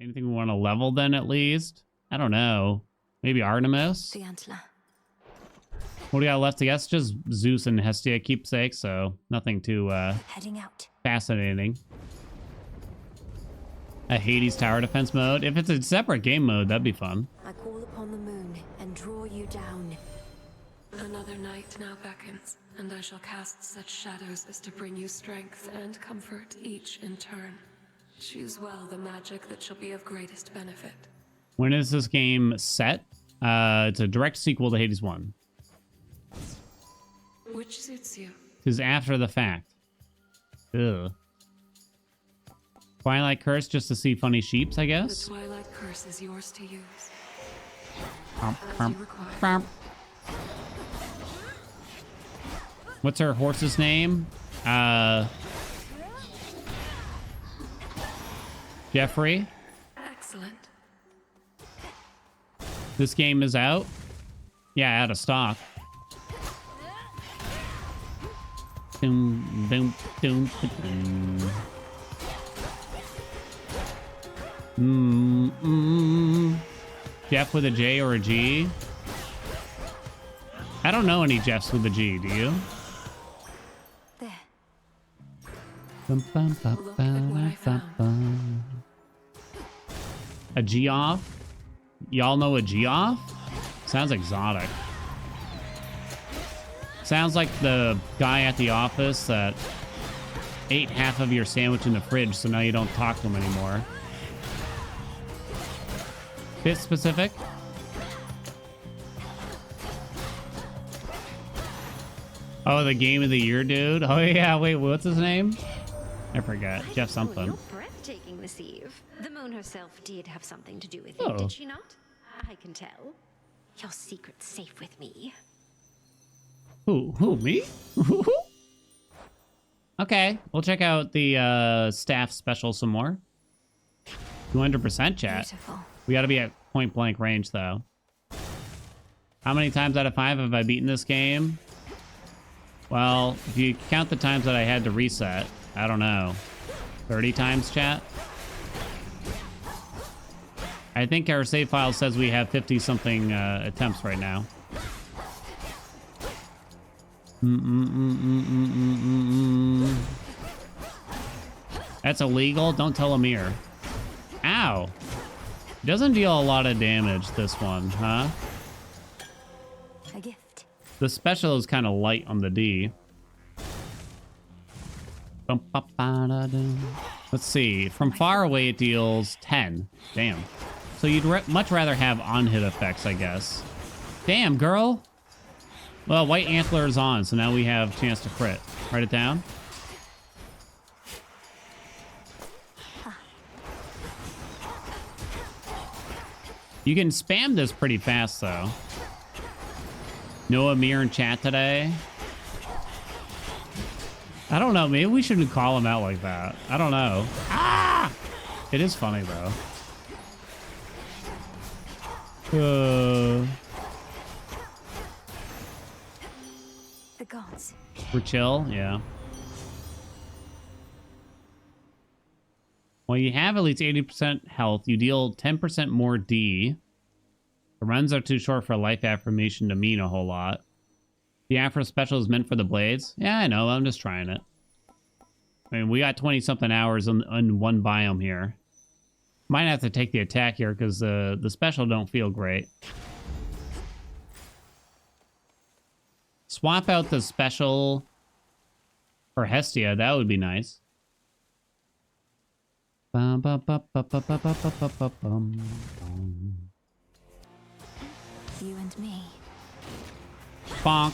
Anything we want to level then at least? I don't know. Maybe Artemis? The antler. What do we got left to guess? Just Zeus and Hestia keepsake, so nothing too Heading out. fascinating. A Hades tower defense mode. If it's a separate game mode, that'd be fun. I call upon the moon and draw you down. Another night now beckons, and I shall cast such shadows as to bring you strength and comfort, each in turn. Choose well the magic that shall be of greatest benefit. When is this game set? It's a direct sequel to Hades 1. Which suits you? It's after the fact. Ugh. Twilight Curse just to see funny sheeps, I guess? The Twilight Curse is yours to use. Bump, As bump, you require. bump. What's her horse's name? Jeffrey. Excellent. This game is out. Yeah, out of stock. Boom, boom, boom, boom. Jeff with a J or a G? I don't know any Jeffs with a G, do you? There. Bum, bum, bum, Look at what I bum, bum. A G-off? Y'all know a G-off? Sounds exotic. Sounds like the guy at the office that ate half of your sandwich in the fridge, so now you don't talk to him anymore. Bit specific? Oh, the game of the year, dude? Oh, yeah, wait, what's his name? I forgot. Jeff something. You're breathtaking this eve. The moon herself did have something to do with it, Oh. did she not? I can tell. Your secret's safe with me. Who, me? Okay, we'll check out the staff special some more. 200% chat. Beautiful. We gotta be at point blank range, though. How many times out of 5 have I beaten this game? Well, if you count the times that I had to reset, I don't know. 30 times, chat? I think our save file says we have 50-something attempts right now. That's illegal? Don't tell Amir. Ow! Doesn't deal a lot of damage, this one, huh? A gift. The special is kind of light on the D. Let's see. From far away, it deals 10. Damn. So you'd much rather have on-hit effects, I guess. Damn, girl! Well, white antler is on, so now we have a chance to crit. Write it down. You can spam this pretty fast, though. No Amir in chat today. I don't know. Maybe we shouldn't call him out like that. I don't know. Ah! It is funny, though. The gods. We're chill? Yeah. Well, you have at least 80% health. You deal 10% more D. The runs are too short for a life affirmation to mean a whole lot. The Afro special is meant for the blades. Yeah, I know. I'm just trying it. I mean, we got 20-something hours on one biome here. Might have to take the attack here because the special don't feel great. Swap out the special for Hestia. That would be nice. Bum, bum, bum, bum, bum, bum, bum, bum, bum, bum. You and me. Bonk.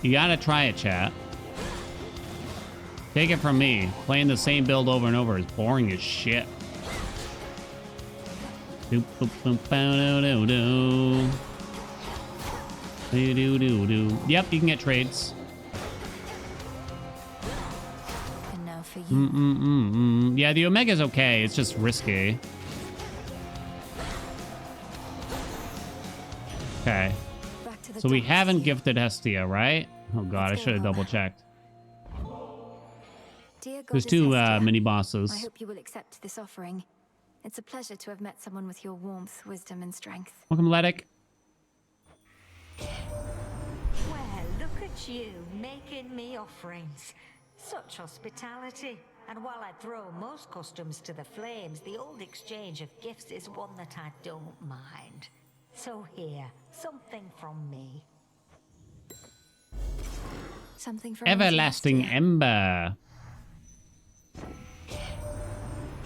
You gotta try it, chat. Take it from me. Playing the same build over and over is boring as shit. Doop, boop, boop, bow, do, do, do. Do, do, do. Yep, you can get trades. And now for you. Yeah, the Omega's okay. It's just risky. Okay. Back to the So we docks. haven't gifted Hestia, right? Oh god, I Let's should have go. double checked. Dear There's Goddess two Hestia, mini I bosses. hope you will accept this offering. It's a pleasure to have met someone with your warmth, wisdom, and strength. Welcome, Letic. Well, look at you, making me offerings. Such hospitality. And while I throw most customs to the flames, the old exchange of gifts is one that I don't mind. So here, something from me. Something from Everlasting Hestia. Ember.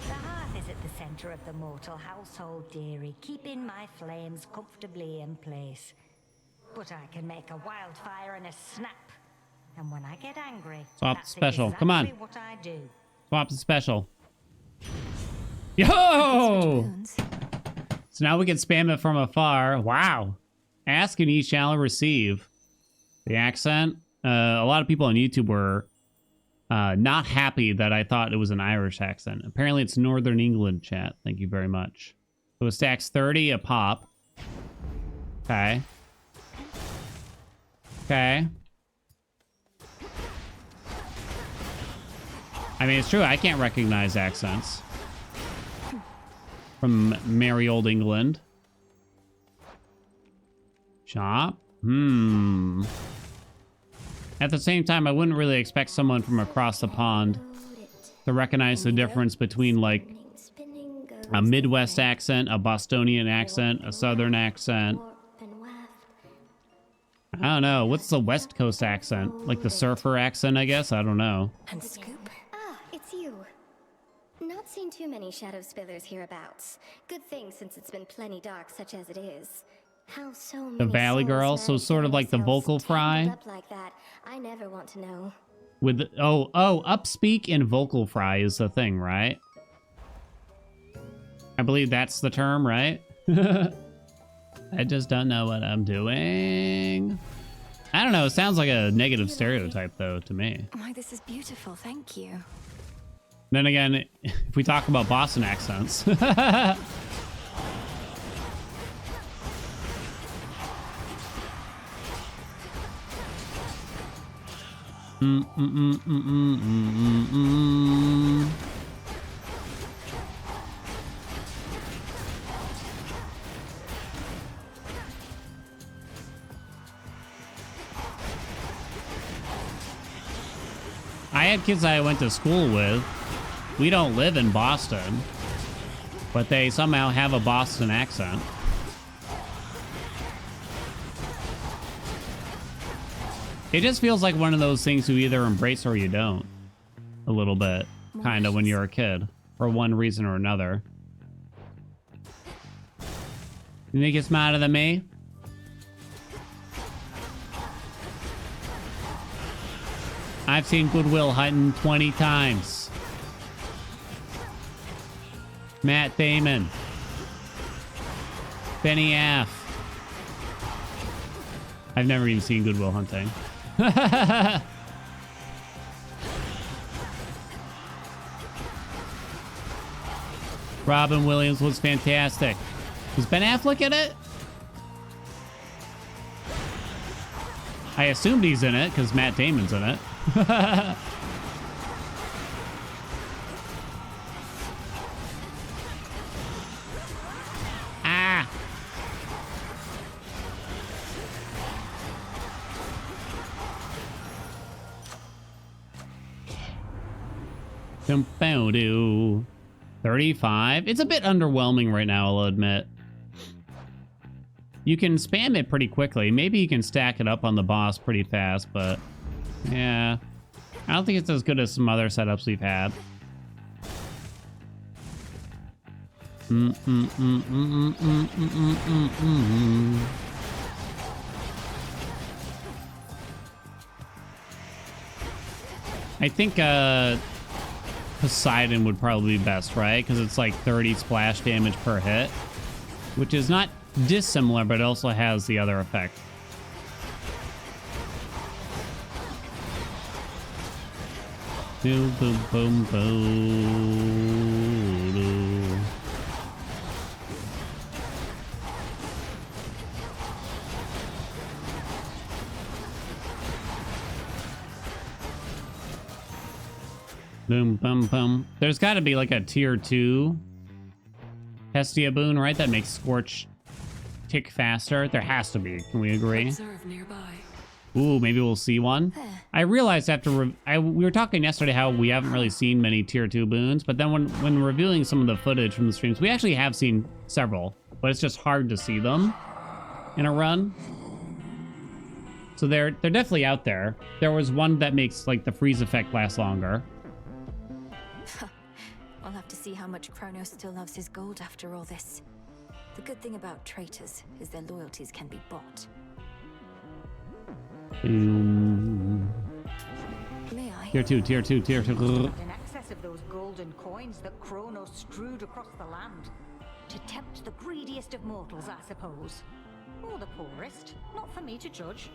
The hearth is at the center of the mortal household, dearie, keeping my flames comfortably in place. But I can make a wildfire in a snap. And when I get angry, Swap that's special. exactly Come on. what I do. Swap the special. Switch Yo! boons. So now we can spam it from afar. Wow. Ask and ye shall receive. The accent. A lot of people on YouTube were not happy that I thought it was an Irish accent. Apparently it's Northern England, chat. Thank you very much. So it stacks 30 a pop. Okay. Okay. I mean, it's true. I can't recognize accents from merry old England. Shop? At the same time, I wouldn't really expect someone from across the pond to recognize the difference between, like, a Midwest accent, a Bostonian accent, a Southern accent. I don't know. What's the West Coast accent? Like the surfer accent, I guess? I don't know. And scoop. Ah, it's you. Not seen too many shadow spillers hereabouts. Good thing since it's been plenty dark such as it is. How so many The Valley souls Girl, so manage sort of getting like the themselves vocal fry. tangled up like that, I never want to know. With the, upspeak and vocal fry is the thing, right? I believe that's the term, right? I just don't know what I'm doing. I don't know. It sounds like a negative stereotype, though, to me. Why, this is beautiful. Thank you. Then again, if we talk about Boston accents. I had kids I went to school with. We don't live in Boston, but they somehow have a Boston accent. It just feels like one of those things you either embrace or you don't. A little bit. Kind of when you're a kid. For one reason or another. You think it's smarter than me? I've seen Goodwill Hunting 20 times. Matt Damon. Benny Aff. I've never even seen Goodwill Hunting. Robin Williams was fantastic. Was Ben Affleck in it? I assumed he's in it because Matt Damon's in it. Ah! Dum-bow-doo. 35. It's a bit underwhelming right now, I'll admit. You can spam it pretty quickly. Maybe you can stack it up on the boss pretty fast, but yeah. I don't think it's as good as some other setups we've had. I think Poseidon would probably be best, right? Because it's like 30 splash damage per hit, which is not dissimilar, but it also has the other effect. Boom, boom, boom, boom. Boom, boom, boom. There's got to be like a tier 2 Hestia boon, right? That makes Scorch tick faster. There has to be. Can we agree? Observe nearby. Ooh, maybe we'll see one. I realized after we were talking yesterday how we haven't really seen many tier 2 boons, but then when reviewing some of the footage from the streams, we actually have seen several, but it's just hard to see them in a run. So they're definitely out there. There was one that makes like the freeze effect last longer. I'll have to see how much Kronos still loves his gold after all this. The good thing about traitors is their loyalties can be bought. Boom. May I? Tier 2, tier 2, tier 2. In excess of those golden coins that Kronos strewed across the land. To tempt the greediest of mortals, I suppose. Or the poorest. Not for me to judge.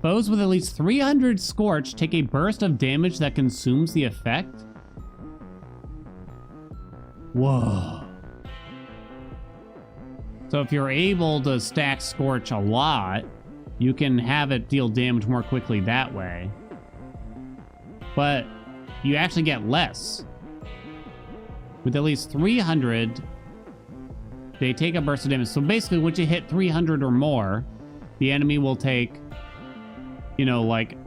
Foes with at least 300 Scorch take a burst of damage that consumes the effect. Whoa. So if you're able to stack Scorch a lot, you can have it deal damage more quickly that way. But you actually get less. With at least 300, they take a burst of damage. So basically, once you hit 300 or more, the enemy will take, you know, like,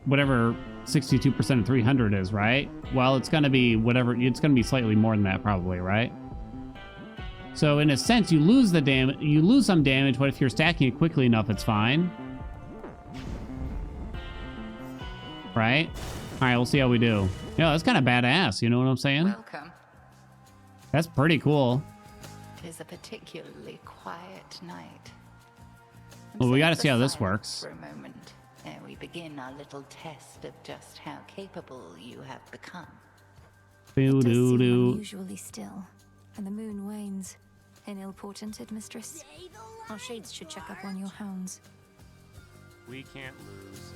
whatever 62% of 300 is, right? Well, it's going to be whatever, it's going to be slightly more than that probably, right? So in a sense, you lose the damage, you lose some damage, but if you're stacking it quickly enough, it's fine. Right? All right, we'll see how we do. Yeah, that's kind of badass, you know what I'm saying? Welcome. That's pretty cool. It is a particularly quiet night. Well, we got to see how this Silence works. For a moment, ere we begin our little test of just how capable you have become. It does seem Doo-doo-doo. unusually still, and the moon wanes. An ill-portented, mistress? Our shades should check up on your hounds. We can't lose.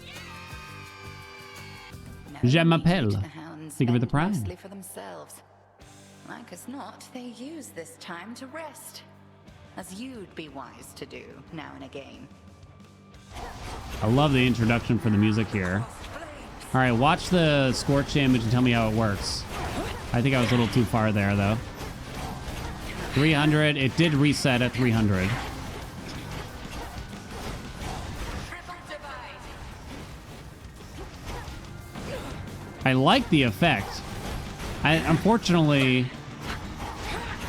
No Je need m'appelle. to the hounds Think of it the fend prime. mostly for themselves. Like as not, they use this time to rest, as you'd be wise to do now and again. I love the introduction for the music here. All right, watch the Scorch damage and tell me how it works. I think I was a little too far there, though. 300. It did reset at 300. I like the effect. Unfortunately,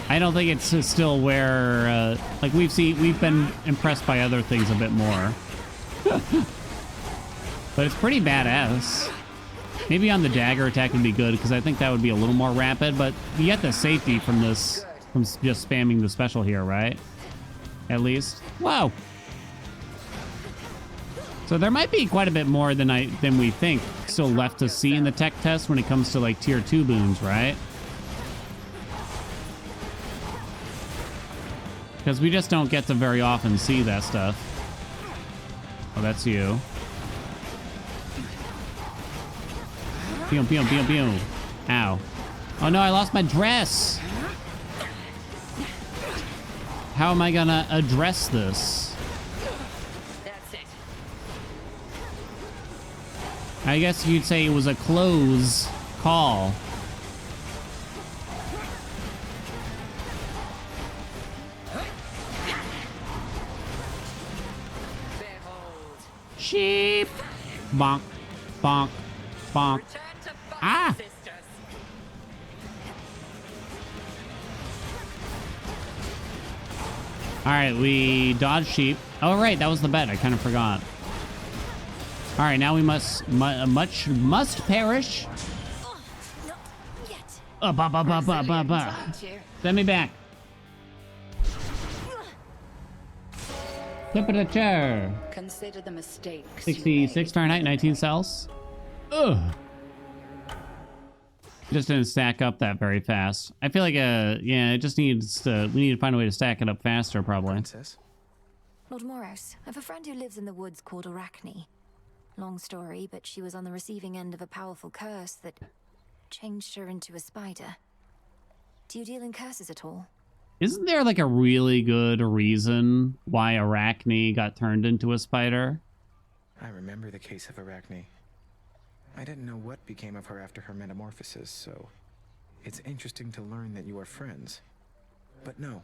I don't think it's still where like we've been impressed by other things a bit more. But it's pretty badass. Maybe on the dagger attack would be good because I think that would be a little more rapid, but you get the safety from this, from just spamming the special here, right? At least. Wow. So there might be quite a bit more than we think still left to see in the tech test when it comes to like tier 2 boons, right? Because we just don't get to very often see that stuff. Oh, that's you. Pew, pew, pew, pew. Ow. Oh no, I lost my dress. How am I gonna address this? That's it. I guess you'd say it was a close call. Behold. Sheep. Bonk, bonk, bonk. Return to fight, Ah! sisters. All right, we dodged sheep. Oh, right, that was the bet. I kind of forgot. All right, now we must perish. Oh, not yet. Ba ba ba ba ba ba. Aren't you? Send me back. Temperature. Consider the mistakes. 66 Fahrenheit, 19 cells. Ugh. Just didn't stack up that very fast. I feel like, yeah, it just needs to, we need to find a way to stack it up faster, probably. Princess? Lord Moros, I have a friend who lives in the woods called Arachne. Long story, but she was on the receiving end of a powerful curse that changed her into a spider. Do you deal in curses at all? Isn't there like a really good reason why Arachne got turned into a spider? I remember the case of Arachne. I didn't know what became of her after her metamorphosis, so it's interesting to learn that you are friends. But no,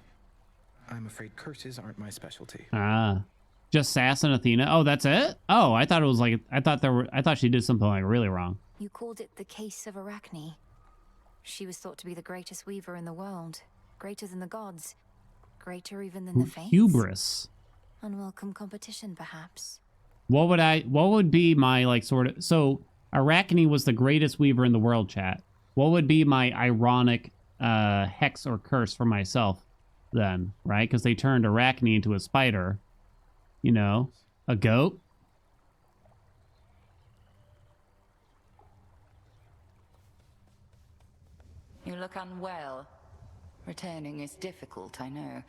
I'm afraid curses aren't my specialty. Ah. Just Sass and Athena? Oh, that's it? Oh, I thought it was like, I thought she did something like really wrong. You called it the case of Arachne. She was thought to be the greatest weaver in the world. Greater than the gods. Greater even than the fates. Hubris. Unwelcome competition, perhaps. What would be my like sort of, so Arachne was the greatest weaver in the world, chat. What would be my ironic hex or curse for myself then, right? Because they turned Arachne into a spider. You know, a goat. You look unwell. Returning is difficult, I know.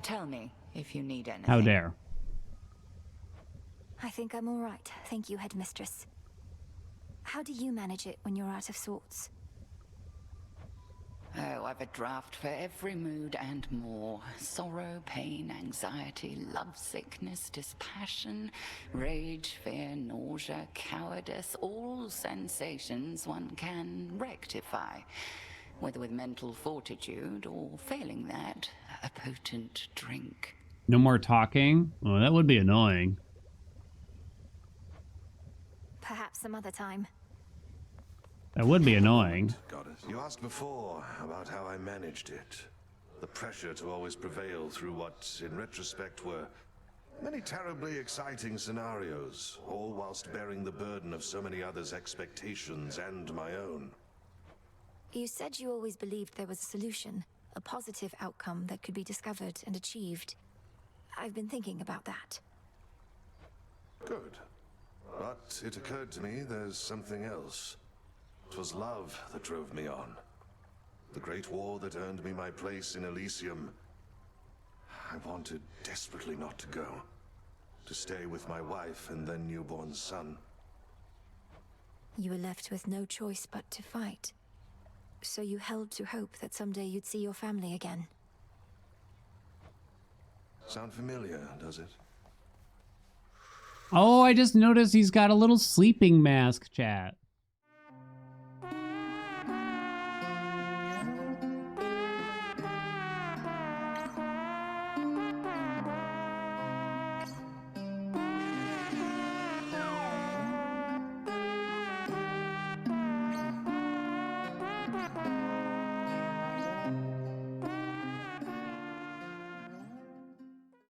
Tell me if you need anything. How dare. I think I'm all right. Thank you, Headmistress. How do you manage it when you're out of sorts? Oh, I've a draft for every mood and more. Sorrow, pain, anxiety, lovesickness, dispassion, rage, fear, nausea, cowardice, all sensations one can rectify. Whether with mental fortitude or, failing that, a potent drink. No more talking? Well, that would be annoying. Perhaps some other time. That would be annoying. Goddess. You asked before about how I managed it. The pressure to always prevail through what, in retrospect, were many terribly exciting scenarios, all whilst bearing the burden of so many others' expectations and my own. You said you always believed there was a solution, a positive outcome that could be discovered and achieved. I've been thinking about that. Good. But it occurred to me there's something else. 'Twas love that drove me on. The great war that earned me my place in Elysium. I wanted desperately not to go. To stay with my wife and then newborn son. You were left with no choice but to fight. So you held to hope that someday you'd see your family again. Sound familiar, does it? Oh, I just noticed he's got a little sleeping mask, chat.